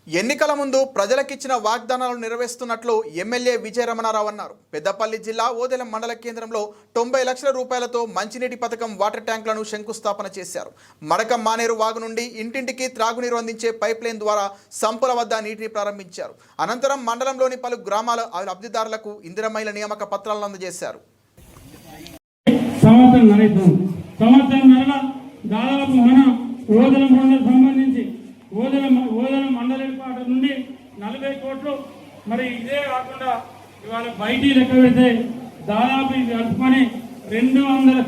ఎన్నికల ముందు ప్రజలకిచ్చిన వాగ్దానాలు నెరవేరుస్తున్నట్లు ఎమ్మెల్యే విజయ రమణారావు అన్నారు. పెద్దపల్లి జిల్లా ఓదెలం మండల కేంద్రంలో 90 లక్షల రూపాయలతో మంచినీటి పథకం వాటర్ ట్యాంకులను శంకుస్థాపన చేశారు. మడకం మానేరు వాగు నుండి ఇంటింటికి త్రాగునీరు అందించే పైప్ లైన్ ద్వారా సంపుల వద్ద నీటిని ప్రారంభించారు. అనంతరం మండలంలోని పలు గ్రామాల లబ్ధిదారులకు ఇందిరమైల నియామక పత్రాలను అందజేశారు. ఓదెలం మండల హెడ్క్వార్టర్ నుండి 40 కోట్లు. మరి ఇదే కాకుండా ఇవాళ బయటి లెక్క పెడితే దాదాపు ఇది కలుపుకొని 200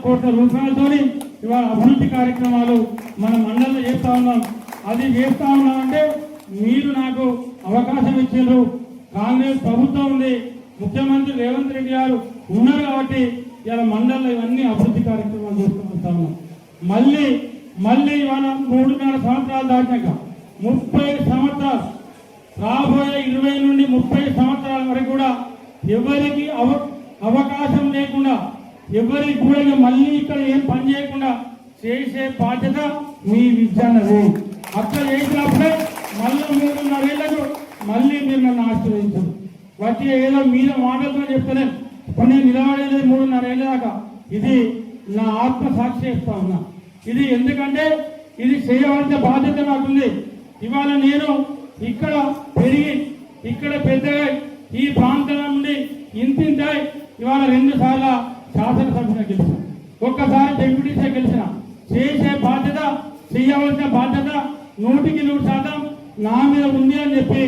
కోట్ల రూపాయలతో ఇవాళ అభివృద్ధి కార్యక్రమాలు మన మండలంలో చేస్తా ఉన్నాం. అది చేస్తా ఉన్నామంటే మీరు నాకు అవకాశం ఇచ్చారు. కాంగ్రెస్ ప్రభుత్వం ఉంది, ముఖ్యమంత్రి రేవంత్ రెడ్డి గారు ఉన్నారు కాబట్టి ఇలా మండలంలో ఇవన్నీ అభివృద్ధి కార్యక్రమాలు చేసుకుంటా ఉన్నాం. మళ్ళీ ఇవాళ 3.5 సంవత్సరాలు దాటాక 30 సంవత్సరాలు రాబోయే 20 నుండి 30 సంవత్సరాల వరకు కూడా ఎవరికి అవకాశం లేకుండా ఎవరికి కూడా మళ్ళీ ఇక్కడ ఏం పని చేయకుండా చేసే బాధ్యత మీ విద్యాన్నది. అక్కడ చేసినప్పుడే మళ్ళీ 3.5 ఏళ్లకు మళ్ళీ మీరు నన్ను ఆశీర్వదించరు. వచ్చి ఏదో మీద మాటలతో చెప్తలేదు. కొన్ని నిలబడేది 3.5 ఏళ్ళ దాకా. ఇది నా ఆత్మ సాక్షి చేస్తా ఉన్నా. ఇది ఎందుకంటే ఇది చేయవలసిన బాధ్యత నాకుంది. ఇవాళ నేను ఇక్కడ పెరిగి ఇక్కడ పెద్దగా ఈ ప్రాంతం నుండి ఇంతింతాయి ఇవాళ 2 సార్లు శాసనసభ్యులు గెలిచిన, ఒక్కసారి డిప్యూటీసీ గెలిచిన. చేసే బాధ్యత చేయవలసిన బాధ్యత 100% నా మీద ఉంది అని చెప్పి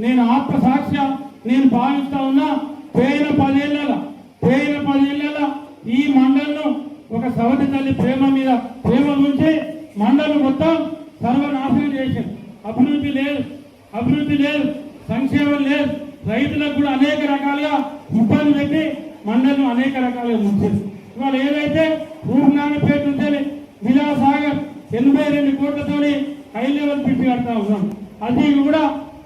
నేను ఆత్మసాక్షి నేను భావిస్తా ఉన్నా. పోయిన 10 ఏళ్ళ ఈ మండలం ఒక సవతి తల్లి ప్రేమ నుంచి మండలం మొత్తం సర్వనాశనం చేశారు. అభివృద్ధి లేదు, సంక్షేమం లేదు. రైతులకు కూడా అనేక రకాలుగా ఇబ్బంది పెట్టి మండలం అనేక రకాలుగా ముంచారు. ఇవాళ ఏదైతే రూపనారాయణపేట నుంచి విలాసాగర్ 82 కోట్లతో హై లెవెల్ బ్రిడ్జ్ కడతా ఉన్నాం. అది కూడా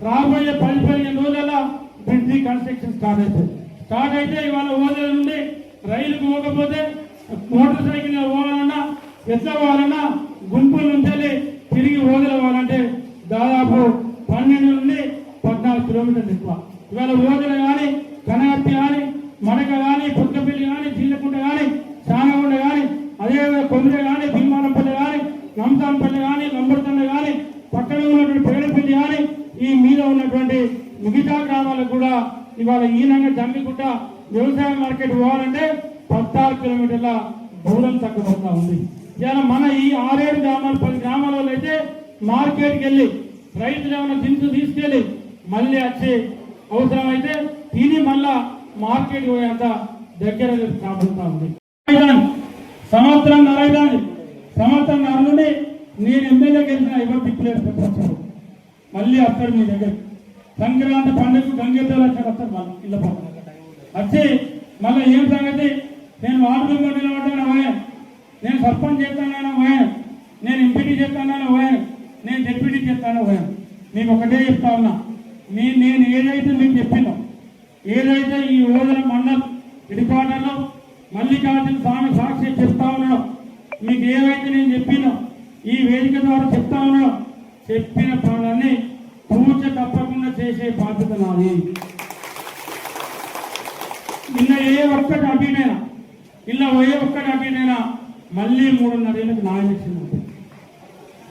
రాబోయే 10-15 రోజుల బ్రిడ్జి కన్స్ట్రక్షన్ స్టార్ట్ అయితే ఇవాళ ఓదెల నుండి రైలుకు పోకపోతే మోటార్ సైకిల్ పోవాలన్నా ఎట్లా పోవాలన్నా గుంపుల నుంచి తిరిగి ఓదెలవాలంటే దాదాపు 12 నుండి 14 కిలోమీటర్లు ఎక్కువ. ఇవాళ ఓదెల కానీ కనగర్తి కానీ మడక కానీ పుట్టపల్లి కానీ జిల్లకుంట కానీ చానగుండ కానీ అదేవిధంగా కొమ్మిడి కానీ భీమానంపల్లి కానీ నంసాంపల్లి కానీ లంబర్తండ కానీ పక్కన ఉన్నటువంటి పేడపల్లి కానీ ఈ మీద ఉన్నటువంటి మిగతా గ్రామాలకు కూడా ఇవాళ ఈనంగా జమ్మికుంట వ్యవసాయ మార్కెట్ పోవాలంటే 16 కిలోమీటర్ల దూరం తగ్గబోతా ఉంది. ఇలా మన ఈ 6-7 గ్రామాలు 10 గ్రామాలలో అయితే మార్కెట్కి వెళ్ళి రైతులు ఏమైనా దించు తీసుకెళ్ళి మళ్ళీ వచ్చి అవసరమైతే తిని మళ్ళా మార్కెట్ పోయేంత దగ్గర కాబోతా ఉంది. సంవత్సరం నుండి నేను ఎమ్మెల్యే గెలిచిన ఎవరు దిక్కులేదు. మళ్ళీ వస్తాడు మీ దగ్గర సంక్రాంతి పండుగకు గంగేతలు వస్తారు మళ్ళీ ఇళ్ళ పక్కన వచ్చి మళ్ళీ ఏం సంగతి నేను వార్డు మెంబర్ నిలబడ్డాను పోయాను, నేను సర్పంచ్ చేస్తానైనా పోయాను, నేను ఎంపీటీ చేస్తానైనా పోయాను, నేను డిప్యూటీ చేస్తానో పోయాను. మీకు ఒకటే చెప్తా ఉన్నా, నేను ఏదైతే మీకు చెప్పినో ఏదైతే ఈ ఓదెల మండలం హెడ్క్వార్టర్లో మల్లికార్జున స్వామి సాక్షి చెప్తా ఉన్నాడో మీకు ఏవైతే నేను చెప్పినో ఈ వేదిక ద్వారా చెప్తా ఉన్నాడో చెప్పిన పనులన్నీ పూజ తప్పకుండా చేసే బాధ్యత నాది. నిన్న ఏ ఒక్కటి అభినైనా మళ్ళీ 3.5 ఏళ్ళకి నా ఎలక్షన్ ఉంటుంది.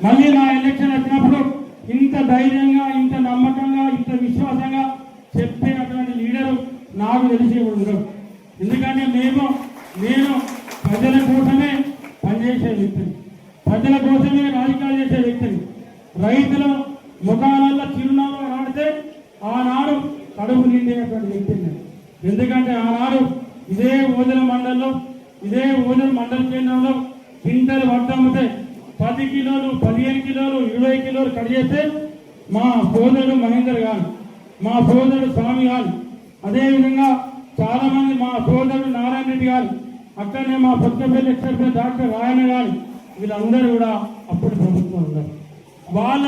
మళ్ళీ నా ఎలక్షన్ వచ్చినప్పుడు ఇంత ధైర్యంగా, ఇంత నమ్మకంగా, ఇంత విశ్వాసంగా చెప్పేటువంటి లీడరు నాకు తెలిసి ఉండరు. ఎందుకంటే నేను ప్రజల కోసమే పనిచేసే వ్యక్తిని, ప్రజల కోసమే రాజకీయాలు చేసే వ్యక్తిని. రైతుల ముఖాలలో చిరునామా నాడితే ఆనాడు కడుపు నిండేటువంటి వ్యక్తిని. ఎందుకంటే ఆనాడు ఇదే ఓదెల మండలంలో ఇదే ఓదెల మండల కేంద్రంలో క్వింటల్ వడ్డ అమ్మితే 10 కిలోలు 15 కిలోలు 20 కిలోలు కట్ చేస్తే మా సోదరుడు మహేందర్ గారు, మా సోదరుడు స్వామి గారు, అదేవిధంగా చాలా మంది మా సోదరుడు నారాయణ రెడ్డి గారు, అక్కడనే మా పుట్టపల్లి ఎక్స్ప్రెస్ డాక్టర్ రాయణ గారు, వీళ్ళందరూ కూడా అప్పుడు ప్రభుత్వం ఉన్నారు. వాళ్ళ